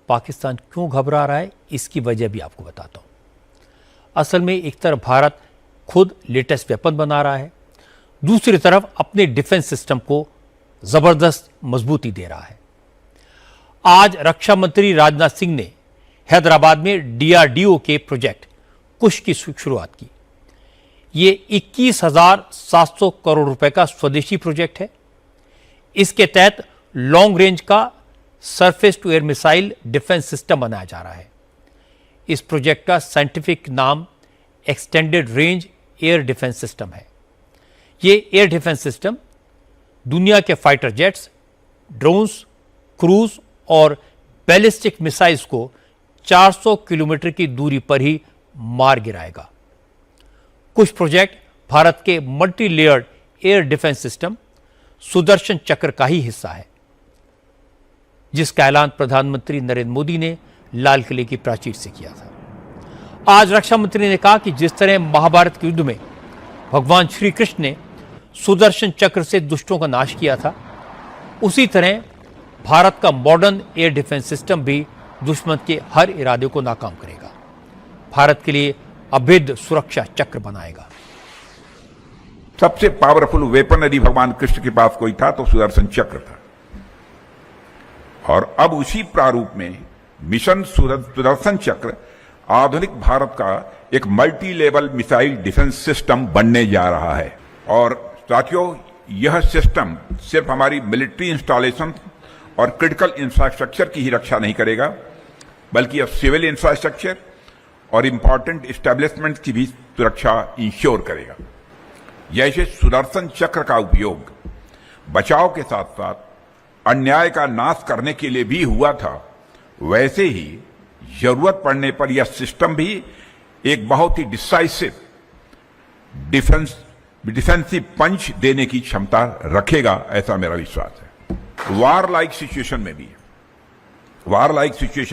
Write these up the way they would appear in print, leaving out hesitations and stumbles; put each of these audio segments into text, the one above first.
पाकिस्तान क्यों घबरा रहा है, इसकी वजह भी आपको बताता हूं। असल में एक तरफ भारत खुद लेटेस्ट वेपन बना रहा है, दूसरी तरफ अपने डिफेंस सिस्टम को जबरदस्त मजबूती दे रहा है। आज रक्षा मंत्री राजनाथ सिंह ने हैदराबाद में डीआरडीओ के प्रोजेक्ट कुश की शुरुआत की। ये 21,700 करोड़ रुपए का स्वदेशी प्रोजेक्ट है। इसके तहत लॉन्ग रेंज का surface to air missile defence system बनाया जा रहा है। इस प्रोजेक्ट का साइंटिफिक नाम extended range air defence system है। ये एयर डिफेंस सिस्टम दुनिया के फाइटर जेट्स, ड्रोन्स, क्रूज और बैलिस्टिक मिसाइल्स को 400 किलोमीटर की दूरी पर ही मार गिराएगा। कुछ प्रोजेक्ट भारत के multi layered air defence system Sudarshan चक्र का ही हिस्सा है, जिसका ऐलान प्रधानमंत्री नरेंद्र मोदी ने लाल किले की प्राचीर से किया था। आज रक्षा मंत्री ने कहा कि जिस तरह महाभारत के युद्ध में भगवान श्री कृष्ण ने सुदर्शन चक्र से दुष्टों का नाश किया था, उसी तरह भारत का मॉडर्न एयर डिफेंस सिस्टम भी दुश्मन के हर इरादे को नाकाम करेगा, भारत के लिए अभेद्य सुरक्षा चक्र बनाएगा। सबसे पावरफुल वेपन यदि भगवान कृष्ण के पास कोई था तो सुदर्शन चक्र था, और अब उसी प्रारूप में मिशन सुदर्शन चक्र आधुनिक भारत का एक multi level missile defence system बनने जा रहा है। और साथियों, यह सिस्टम सिर्फ हमारी मिलिट्री इंस्टॉलेशन और क्रिटिकल इंफ्रास्ट्रक्चर की ही रक्षा नहीं करेगा, बल्कि अब सिविल इंफ्रास्ट्रक्चर और इंपॉर्टेंट एस्टेब्लिशमेंट की भी सुरक्षा इंश्योर करेगा। जैसे सुदर्शन चक्र का उपयोग बचाव के साथ साथ अन्याय का नाश करने के लिए भी हुआ था, वैसे ही जरूरत पड़ने पर यह सिस्टम भी एक बहुत ही डिसाइसिव डिफेंसिव पंच देने की क्षमता रखेगा, ऐसा मेरा विश्वास है। वार लाइक सिचुएशन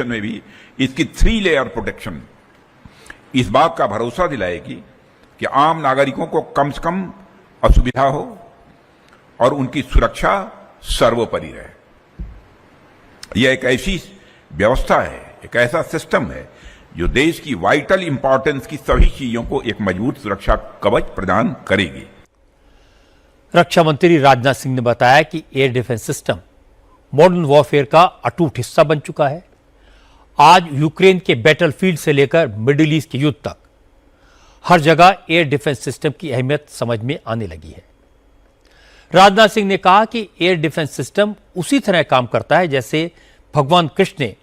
में भी इसकी 3 लेयर प्रोटेक्शन इस बात का भरोसा दिलाएगी कि आम नागरिकों को कम से कम असुविधा हो और उनकी सुरक्षा सर्वोपरि रहे। यह एक ऐसी व्यवस्था है, एक ऐसा सिस्टम है जो देश की वाइटल इंपॉर्टेंस की सभी चीजों को एक मजबूत सुरक्षा कवच प्रदान करेगी। रक्षा मंत्री राजनाथ सिंह ने बताया कि air defence system modern warfare का अटूट हिस्सा बन चुका है। आज यूक्रेन के बैटलफील्ड से लेकर मिडिल ईस्ट के युद्ध तक हर जगह एयर डिफेंस सिस्टम की अहमियत समझ में आने लगी है। राजनाथ सिंह ने कहा कि एयर डिफेंस सिस्टम उसी तरह काम करता है जैसे भगवान कृष्ण ने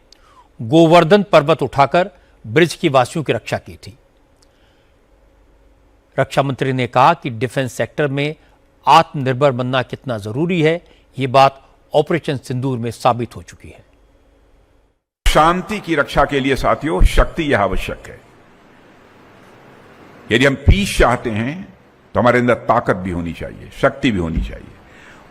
गोवर्धन पर्वत उठाकर ब्रिज की वासियों की रक्षा की थी। रक्षा मंत्री ने कहा कि डिफेंस सेक्टर में आत्मनिर्भर बनना कितना जरूरी है, यह बात ऑपरेशन सिंदूर में साबित हो चुकी है। शांति की रक्षा के लिए साथियों शक्ति यह आवश्यक है। यदि हम पीस चाहते हैं तो हमारे अंदर ताकत भी होनी चाहिए, शक्ति भी होनी चाहिए,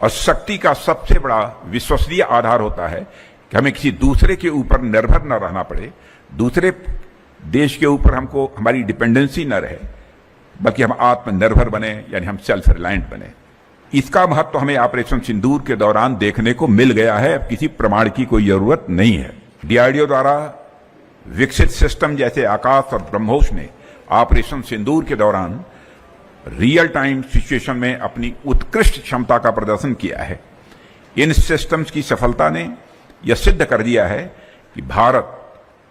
और शक्ति का सबसे बड़ा विश्वसनीय आधार होता है कि हमें किसी दूसरे के ऊपर निर्भर न रहना पड़े, दूसरे देश के ऊपर हमको हमारी डिपेंडेंसी न रहे, बल्कि हम आत्मनिर्भर बने, यानी हम सेल्फ रिलायंट बने। इसका महत्व हमें ऑपरेशन सिंदूर के दौरान देखने को मिल गया है। अब किसी प्रमाण की कोई जरूरत नहीं है। डीआरडीओ द्वारा विकसित सिस्टम जैसे आकाश और ब्रह्मोस ने ऑपरेशन सिंदूर के दौरान रियल टाइम सिचुएशन में अपनी उत्कृष्ट क्षमता का प्रदर्शन किया है। इन सिस्टम्स की सफलता ने यह सिद्ध कर दिया है कि भारत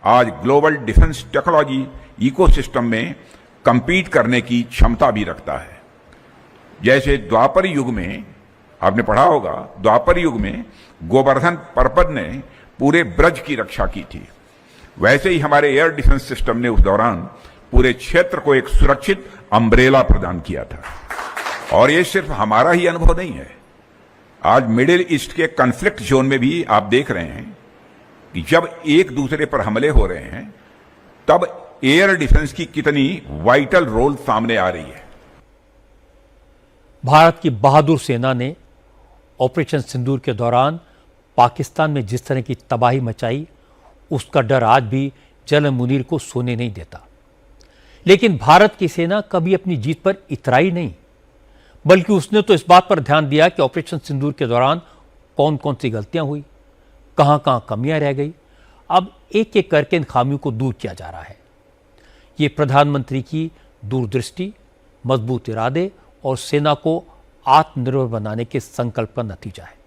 आज ग्लोबल डिफेंस टेक्नोलॉजी इकोसिस्टम में कंपीट करने की क्षमता भी रखता है। जैसे द्वापर युग में आपने पढ़ा होगा, द्वापर युग में गोवर्धन पर्वत ने पूरे ब्रज की रक्षा की थी, वैसे ही हमारे एयर डिफेंस सिस्टम ने उस दौरान पूरे क्षेत्र को एक सुरक्षित अम्ब्रेला प्रदान किया था। और ये सिर्फ हमारा ही अनुभव नहीं है। आज मिडिल ईस्ट के कॉन्फ्लिक्ट जोन में भी आप देख रहे हैं कि जब एक दूसरे पर हमले हो रहे हैं तब एयर डिफेंस की कितनी वाइटल रोल सामने आ रही है। भारत की बहादुर सेना ने ऑपरेशन सिंदूर के दौरान पाकिस्तान में जिस तरह की तबाही मचाई, उसका डर आज भी जनरल मुनीर को सोने नहीं देता। लेकिन भारत की सेना कभी अपनी जीत पर इतराई नहीं, बल्कि उसने तो इस बात पर ध्यान दिया कि ऑपरेशन सिंदूर के दौरान कौन कौन सी गलतियां हुई, कहां कहां कमियां रह गई। अब एक एक करके इन खामियों को दूर किया जा रहा है। ये प्रधानमंत्री की दूरदृष्टि, मजबूत इरादे और सेना को आत्मनिर्भर बनाने के संकल्प का नतीजा है।